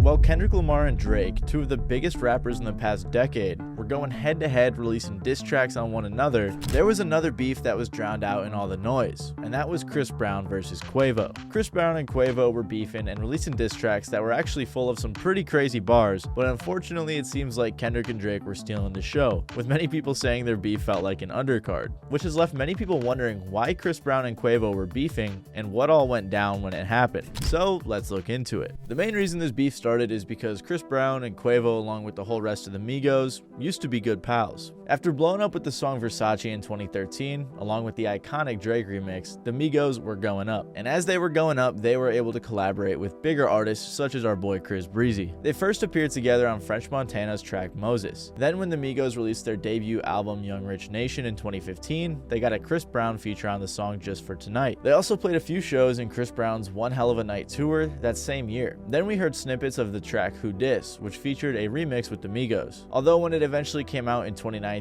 While Kendrick Lamar and Drake, two of the biggest rappers in the past decade, were going head to head releasing diss tracks on one another, there was another beef that was drowned out in all the noise, and that was Chris Brown versus Quavo. Chris Brown and Quavo were beefing and releasing diss tracks that were actually full of some pretty crazy bars, but unfortunately it seems like Kendrick and Drake were stealing the show, with many people saying their beef felt like an undercard, which has left many people wondering why Chris Brown and Quavo were beefing and what all went down when it happened. So let's look into it. The main reason this beef started is because Chris Brown and Quavo, along with the whole rest of the Migos, used to be good pals. After blowing up with the song Versace in 2013, along with the iconic Drake remix, the Migos were going up. And as they were going up, they were able to collaborate with bigger artists such as our boy Chris Breezy. They first appeared together on French Montana's track Moses. Then when the Migos released their debut album Young Rich Nation in 2015, they got a Chris Brown feature on the song Just for Tonight. They also played a few shows in Chris Brown's One Hell of a Night tour that same year. Then we heard snippets of the track Who Dis, which featured a remix with the Migos. Although when it eventually came out in 2019,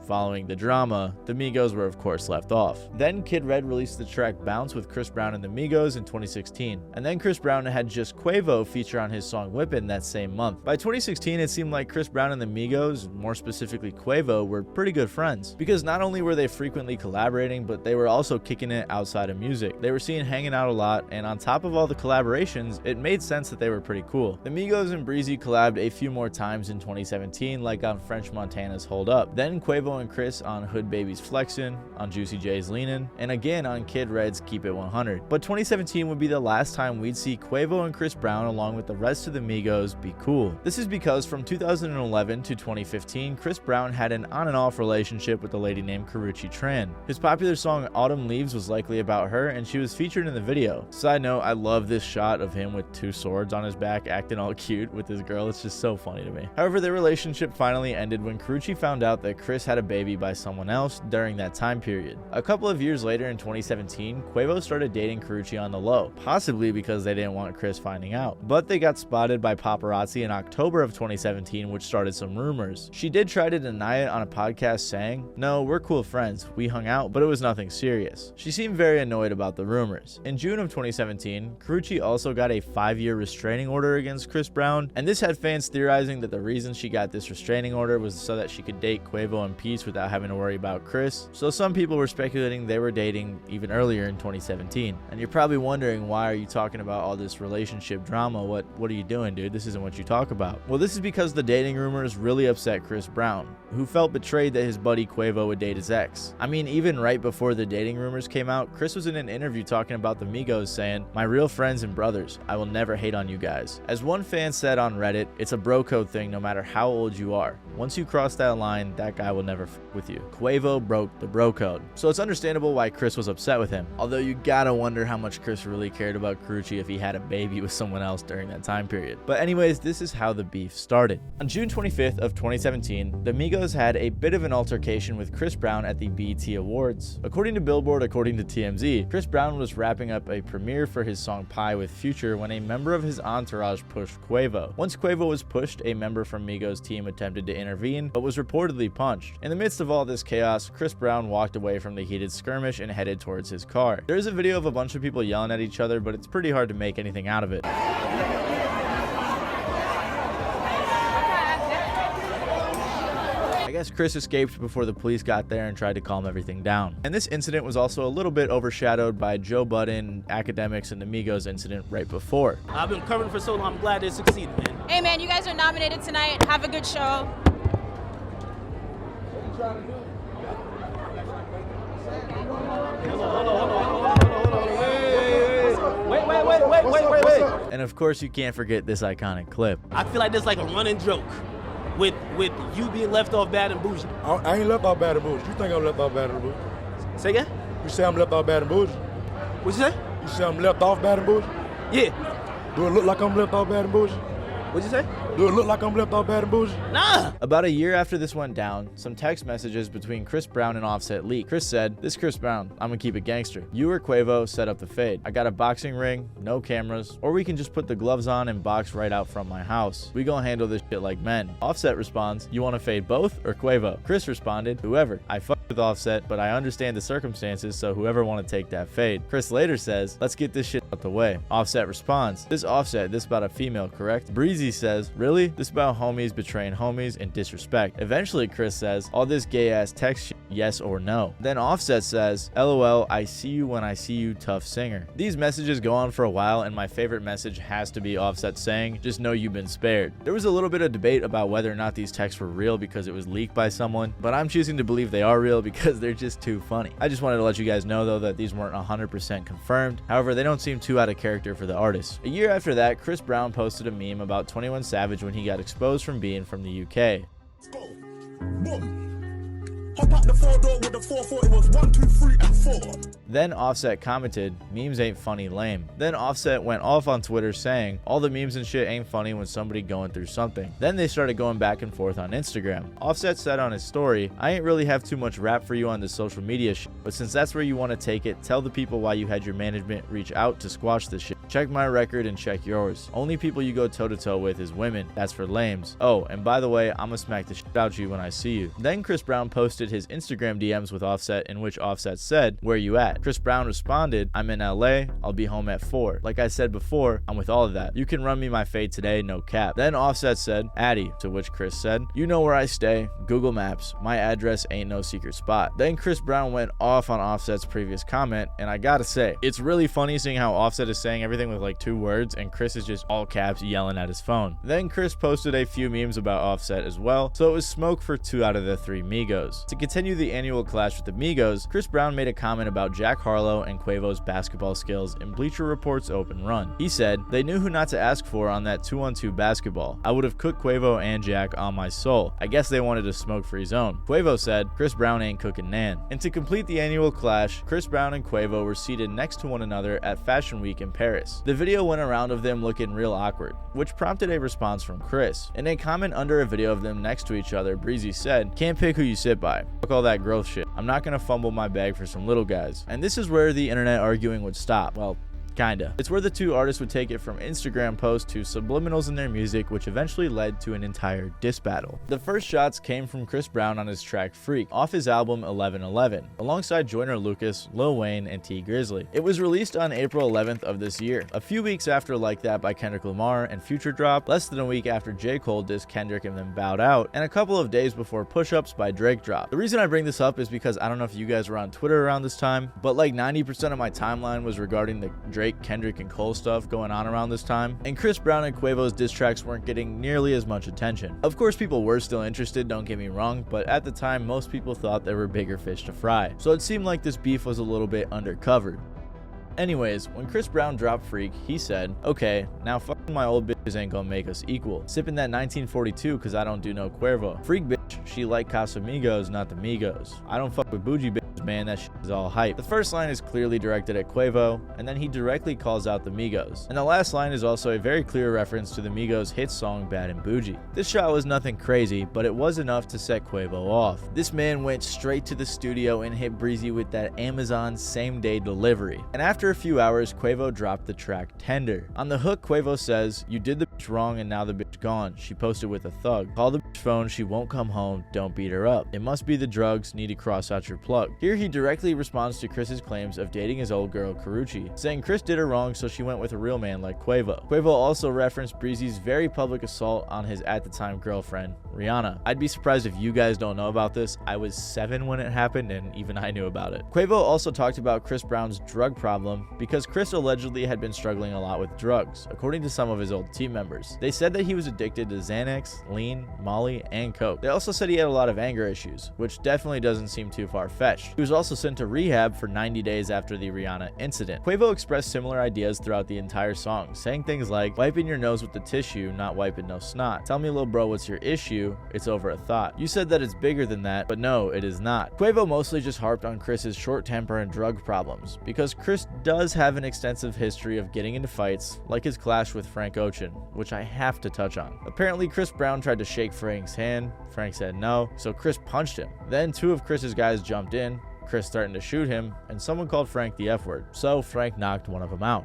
following the drama, the Migos were of course left off. Then Kid Red released the track Bounce with Chris Brown and the Migos in 2016. And then Chris Brown had just Quavo feature on his song Whippin' that same month. By 2016, it seemed like Chris Brown and the Migos, more specifically Quavo, were pretty good friends, because not only were they frequently collaborating, but they were also kicking it outside of music. They were seen hanging out a lot, and on top of all the collaborations, it made sense that they were pretty cool. The Migos and Breezy collabed a few more times in 2017, like on French Montana's Hold Up. Then Quavo and Chris on Hood Baby's Flexin', on Juicy J's Leanin', and again on Kid Red's Keep It 100. But 2017 would be the last time we'd see Quavo and Chris Brown along with the rest of the Migos be cool. This is because from 2011 to 2015, Chris Brown had an on and off relationship with a lady named Karrueche Tran. His popular song Autumn Leaves was likely about her, and she was featured in the video. Side note, I love this shot of him with two swords on his back acting all cute with his girl. It's just so funny to me. However, their relationship finally ended when Karrueche found out that Chris had a baby by someone else during that time period. A couple of years later in 2017, Quavo started dating Karrueche on the low, possibly because they didn't want Chris finding out. But they got spotted by paparazzi in October of 2017, which started some rumors. She did try to deny it on a podcast saying, "No, we're cool friends. We hung out, but it was nothing serious." She seemed very annoyed about the rumors. In June of 2017, Karrueche also got a 5-year restraining order against Chris Brown, and this had fans theorizing that the reason she got this restraining order was so that she could date Quavo in peace without having to worry about Chris. So some people were speculating they were dating even earlier in 2017. And you're probably wondering, why are you talking about all this relationship drama? What are you doing, dude? This isn't what you talk about. Well, this is because the dating rumors really upset Chris Brown, who felt betrayed that his buddy Quavo would date his ex. I mean, even right before the dating rumors came out, Chris was in an interview talking about the Migos saying, "My real friends and brothers, I will never hate on you guys." As one fan said on Reddit, it's a bro code thing no matter how old you are. Once you cross that line, that guy will never f with you. Quavo broke the bro code. So it's understandable why Chris was upset with him. Although you gotta wonder how much Chris really cared about Karrueche if he had a baby with someone else during that time period. But anyways, this is how the beef started. On June 25th of 2017, the Migos had a bit of an altercation with Chris Brown at the BET Awards. According to Billboard, according to TMZ, Chris Brown was wrapping up a premiere for his song Pie with Future when a member of his entourage pushed Quavo. Once Quavo was pushed, a member from Migos team attempted to intervene, but was reportedly punched. In the midst of all this chaos, Chris Brown walked away from the heated skirmish and headed towards his car. There is a video of a bunch of people yelling at each other, but it's pretty hard to make anything out of it. I guess Chris escaped before the police got there and tried to calm everything down. And this incident was also a little bit overshadowed by Joe Budden, Academics, and the Migos incident right before. I've been covering for so long, I'm glad they succeeded, man. Hey man, you guys are nominated tonight. Have a good show. What are you trying to do? Wait. And of course, you can't forget this iconic clip. I feel like this is like a running joke with you being left off bad and bougie. I ain't left off bad and bougie. You think I'm left off bad and bougie? Say again? You say I'm left off bad and bougie? What you say? You say I'm left off bad and bougie? Yeah. Do it look like I'm left off bad and bougie? What'd you say? Do it look like I'm left off bad and bougie? Nah! About a year after this went down, some text messages between Chris Brown and Offset leaked. Chris said, "This Chris Brown, I'm gonna keep it gangster. You or Quavo set up the fade. I got a boxing ring, no cameras, or we can just put the gloves on and box right out from my house. We gonna handle this shit like men." Offset responds, "You wanna fade both or Quavo?" Chris responded, "Whoever. I fucked with Offset, but I understand the circumstances, so whoever wanna take that fade." Chris later says, "Let's get this shit out the way." Offset responds, "This Offset, this about a female, correct?" Breezy Breezy says, really? This about homies betraying homies and disrespect. Eventually Chris says, all this gay ass text shit, yes or no. Then Offset says, LOL, I see you when I see you, tough singer. These messages go on for a while, and my favorite message has to be Offset saying, just know you've been spared. There was a little bit of debate about whether or not these texts were real because it was leaked by someone, but I'm choosing to believe they are real because they're just too funny. I just wanted to let you guys know though that these weren't 100% confirmed. However, they don't seem too out of character for the artist. A year after that, Chris Brown posted a meme about 21 Savage when he got exposed from being from the UK. Let's go. Boom. Hop out the 4-door with the 4-4, it was 1, 2, 3, and 4. Then Offset commented, memes ain't funny, lame. Then Offset went off on Twitter saying, all the memes and shit ain't funny when somebody going through something. Then they started going back and forth on Instagram. Offset said on his story, I ain't really have too much rap for you on this social media shit, but since that's where you want to take it, tell the people why you had your management reach out to squash this shit. Check my record and check yours. Only people you go toe-to-toe with is women. That's for lames. Oh, and by the way, I'ma smack the shit out you when I see you. Then Chris Brown posted his Instagram DMs with Offset, in which Offset said, where you at? Chris Brown responded, I'm in LA, I'll be home at 4. Like I said before, I'm with all of that. You can run me my fade today, no cap. Then Offset said, Addy, to which Chris said, you know where I stay, Google Maps, my address ain't no secret spot. Then Chris Brown went off on Offset's previous comment, and I gotta say, it's really funny seeing how Offset is saying everything with like 2 words, and Chris is just all caps yelling at his phone. Then Chris posted a few memes about Offset as well, so it was smoke for 2 out of the 3 Migos. To continue the annual clash with the Migos, Chris Brown made a comment about Jack Harlow and Quavo's basketball skills in Bleacher Report's Open Run. He said, they knew who not to ask for on that 2-on-2 basketball. I would have cooked Quavo and Jack on my soul. I guess they wanted a smoke-free zone. Quavo said, Chris Brown ain't cooking nan. And to complete the annual clash, Chris Brown and Quavo were seated next to one another at Fashion Week in Paris. The video went around of them looking real awkward, which prompted a response from Chris. In a comment under a video of them next to each other, Breezy said, can't pick who you sit by. Fuck all that growth shit. I'm not gonna fumble my bag for some little guys. And this is where the internet arguing would stop. Well, kinda. It's where the 2 artists would take it from Instagram posts to subliminals in their music, which eventually led to an entire diss battle. The first shots came from Chris Brown on his track Freak, off his album 1111, alongside Joyner Lucas, Lil Wayne, and T Grizzly. It was released on April 11th of this year, a few weeks after Like That by Kendrick Lamar and Future dropped, less than a week after J. Cole dissed Kendrick and then bowed out, and a couple of days before Push Ups by Drake dropped. The reason I bring this up is because I don't know if you guys were on Twitter around this time, but like 90% of my timeline was regarding the Drake, Kendrick, and Cole stuff going on around this time, and Chris Brown and Quavo's diss tracks weren't getting nearly as much attention. Of course, people were still interested, don't get me wrong, but at the time, most people thought there were bigger fish to fry, so it seemed like this beef was a little bit undercovered. Anyways, when Chris Brown dropped Freak, he said, okay, now fucking my old bitches ain't gonna make us equal. Sipping that 1942 cause I don't do no Cuervo. Freak bitch, she like Casamigos, not the Migos. I don't fuck with bougie bitches, man, that shit is all hype. The first line is clearly directed at Quavo, and then he directly calls out the Migos. And the last line is also a very clear reference to the Migos' hit song Bad and Bougie. This shot was nothing crazy, but it was enough to set Quavo off. This man went straight to the studio and hit Breezy with that Amazon same-day delivery. And after a few hours, Quavo dropped the track Tender. On the hook, Quavo says, you did the bitch wrong and now the bitch gone. She posted with a thug. Call the bitch phone, she won't come home, don't beat her up. It must be the drugs, need to cross out your plug. Here he directly responds to Chris's claims of dating his old girl Karuchi, saying Chris did her wrong so she went with a real man like Quavo. Quavo also referenced Breezy's very public assault on his at the time girlfriend, Rihanna. I'd be surprised if you guys don't know about this. I was 7 when it happened and even I knew about it. Quavo also talked about Chris Brown's drug problem because Chris allegedly had been struggling a lot with drugs, according to some of his old team members. They said that he was addicted to Xanax, lean, Molly, and coke. They also said he had a lot of anger issues, which definitely doesn't seem too far-fetched. He was also sent to rehab for 90 days after the Rihanna incident. Quavo expressed similar ideas throughout the entire song, saying things like, wiping your nose with the tissue, not wiping no snot. Tell me, little bro, what's your issue? It's over a thought. You said that it's bigger than that, but no, it is not. Quavo mostly just harped on Chris's short temper and drug problems, because Chris does have an extensive history of getting into fights, like his clash with Frank Ocean, which I have to touch on. Apparently, Chris Brown tried to shake Frank's hand. Frank said no, so Chris punched him. Then 2 of Chris's guys jumped in, Chris starting to shoot him, and someone called Frank the F word, so Frank knocked one of them out.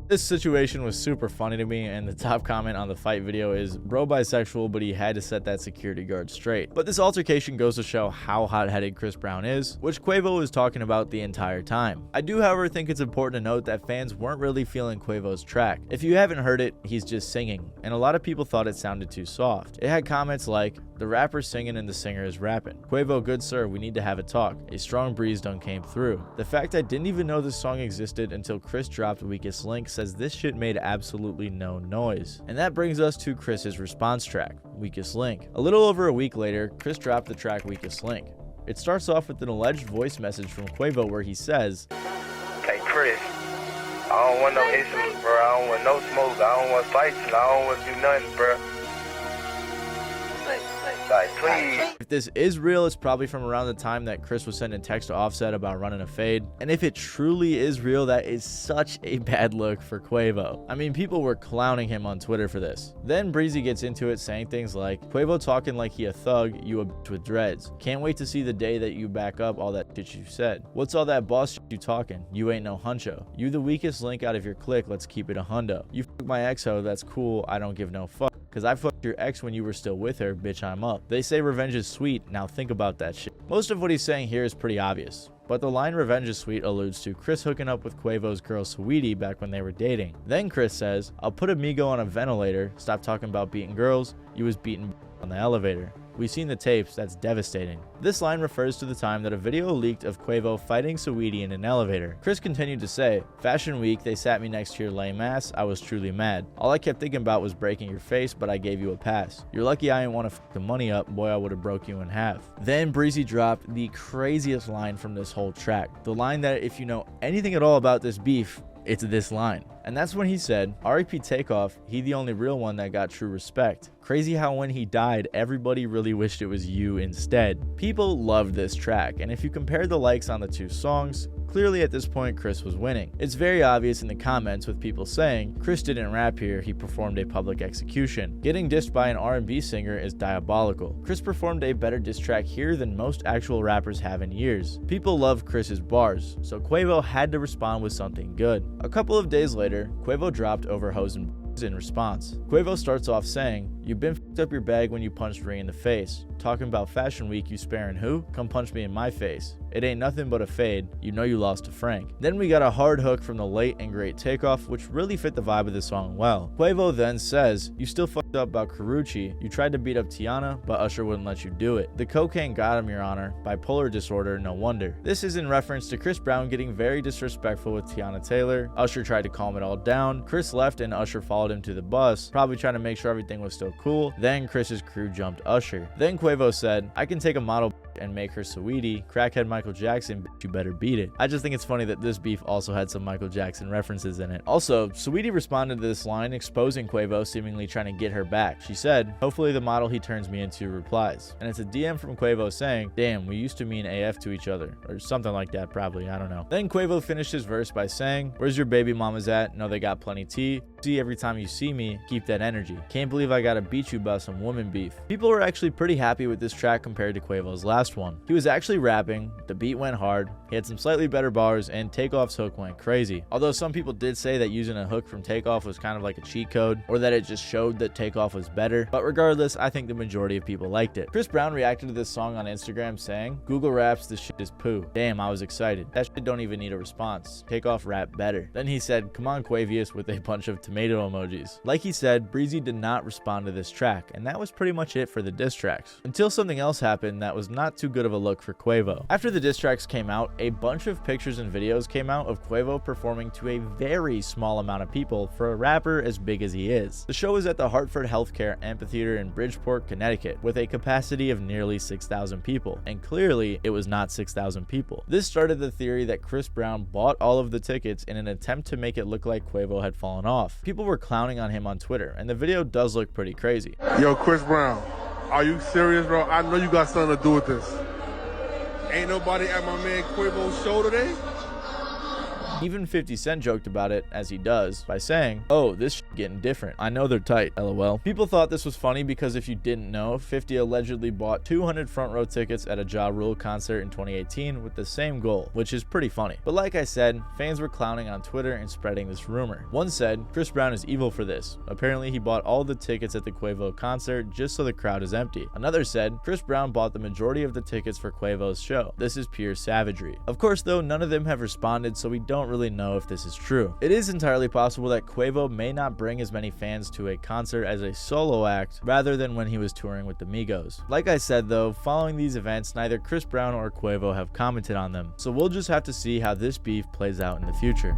This situation was super funny to me, and the top comment on the fight video is, bro bisexual, but he had to set that security guard straight. But this altercation goes to show how hot-headed Chris Brown is, which Quavo was talking about the entire time. I do, however, think it's important to note that fans weren't really feeling Quavo's track. If you haven't heard it, he's just singing, and a lot of people thought it sounded too soft. It had comments like, the rapper's singing and the singer is rapping. Quavo, good sir, we need to have a talk. A strong breeze done came through. The fact I didn't even know this song existed until Chris dropped Weakest Link says this shit made absolutely no noise. And that brings us to Chris's response track, Weakest Link. A little over a week later, Chris dropped the track Weakest Link. It starts off with an alleged voice message from Quavo where he says, Hey Chris, I don't want no issues, bro. I don't want no smoke. I don't want fights, and I don't want to do nothing, bro. Like, please. If this is real, it's probably from around the time that Chris was sending text to Offset about running a fade. And if it truly is real, that is such a bad look for Quavo. I mean, people were clowning him on Twitter for this. Then Breezy gets into it saying things like, Quavo talking like he a thug, you a bitch with dreads. Can't wait to see the day that you back up all that shit you said. What's all that boss shit you talking? You ain't no huncho. You the weakest link out of your clique, let's keep it a hundo. You fuck my ex-ho, that's cool, I don't give no fuck. Cause I fucked your ex when you were still with her, bitch, I'm up. They say revenge is sweet, now think about that shit. Most of what he's saying here is pretty obvious, but the line revenge is sweet alludes to Chris hooking up with Quavo's girl Saweetie back when they were dating. Then Chris says, I'll put a migo on a ventilator, stop talking about beating girls, you was beating on the elevator. We've seen the tapes, that's devastating. This line refers to the time that a video leaked of Quavo fighting Saweetie in an elevator. Chris continued to say, Fashion Week, they sat me next to your lame ass, I was truly mad. All I kept thinking about was breaking your face, but I gave you a pass. You're lucky I didn't want to fuck the money up, boy I would have broke you in half. Then Breezy dropped the craziest line from this whole track. The line that if you know anything at all about this beef, it's this line. And that's when he said, R.I.P. Takeoff, he the only real one that got true respect. Crazy how when he died, everybody really wished it was you instead. People loved this track, and if you compare the likes on the two songs, clearly at this point Chris was winning. It's very obvious in the comments with people saying, Chris didn't rap here, he performed a public execution. Getting dissed by an R&B singer is diabolical. Chris performed a better diss track here than most actual rappers have in years. People love Chris's bars, so Quavo had to respond with something good. A couple of days later, Quavo dropped Over Hoes and in response. Quavo starts off saying, you been f***ed up your bag when you punched Ree in the face. Talking about Fashion Week, you sparing who? Come punch me in my face. It ain't nothing but a fade. You know you lost to Frank. Then we got a hard hook from the late and great Takeoff, which really fit the vibe of the song well. Quavo then says, you still fucked up about Karuchi. You tried to beat up Tiana, but Usher wouldn't let you do it. The cocaine got him, your honor. Bipolar disorder, no wonder. This is in reference to Chris Brown getting very disrespectful with Tiana Taylor. Usher tried to calm it all down. Chris left and Usher followed him to the bus, probably trying to make sure everything was still cool. Then Chris's crew jumped Usher. Then Quavo said, I can take a model and make her Saweetie, crackhead Michael Jackson, you better beat it. I just think it's funny that this beef also had some Michael Jackson references in it. Also, Saweetie responded to this line, exposing Quavo seemingly trying to get her back. She said, hopefully the model he turns me into replies. And it's a DM from Quavo saying, damn, we used to mean AF to each other, or something like that probably, I don't know. Then Quavo finished his verse by saying, where's your baby mamas at? No, they got plenty tea. See, every time you see me, keep that energy. Can't believe I gotta beat you about some woman beef. People were actually pretty happy with this track compared to Quavo's last one. He was actually rapping, the beat went hard, he had some slightly better bars, and Takeoff's hook went crazy. Although some people did say that using a hook from Takeoff was kind of like a cheat code, or that it just showed that Takeoff was better, but regardless, I think the majority of people liked it. Chris Brown reacted to this song on Instagram saying, Google raps, this shit is poo. Damn, I was excited. That shit don't even need a response. Takeoff rap better. Then he said, come on Quavius, with a bunch of tomato emojis. Like he said, Breezy did not respond to this track, and that was pretty much it for the diss tracks. Until something else happened that was not too good of a look for Quavo. After the diss tracks came out, a bunch of pictures and videos came out of Quavo performing to a very small amount of people for a rapper as big as he is. The show was at the Hartford Healthcare Amphitheater in Bridgeport, Connecticut, with a capacity of nearly 6,000 people, and clearly it was not 6,000 people. This started the theory that Chris Brown bought all of the tickets in an attempt to make it look like Quavo had fallen off. People were clowning on him on Twitter, and the video does look pretty crazy. Yo, Chris Brown, are you serious, bro? I know you got something to do with this. Ain't nobody at my man Quavo's show today? Even 50 Cent joked about it, as he does, by saying, "Oh, this shit getting different. I know they're tight, lol." People thought this was funny because if you didn't know, 50 allegedly bought 200 front row tickets at a Ja Rule concert in 2018 with the same goal, which is pretty funny. But like I said, fans were clowning on Twitter and spreading this rumor. One said, "Chris Brown is evil for this. Apparently he bought all the tickets at the Quavo concert just so the crowd is empty." Another said, "Chris Brown bought the majority of the tickets for Quavo's show. This is pure savagery." Of course though, none of them have responded, so we don't really know if this is true. It is entirely possible that Quavo may not bring as many fans to a concert as a solo act rather than when he was touring with the Migos. Like I said though, following these events, neither Chris Brown or Quavo have commented on them, so we'll just have to see how this beef plays out in the future.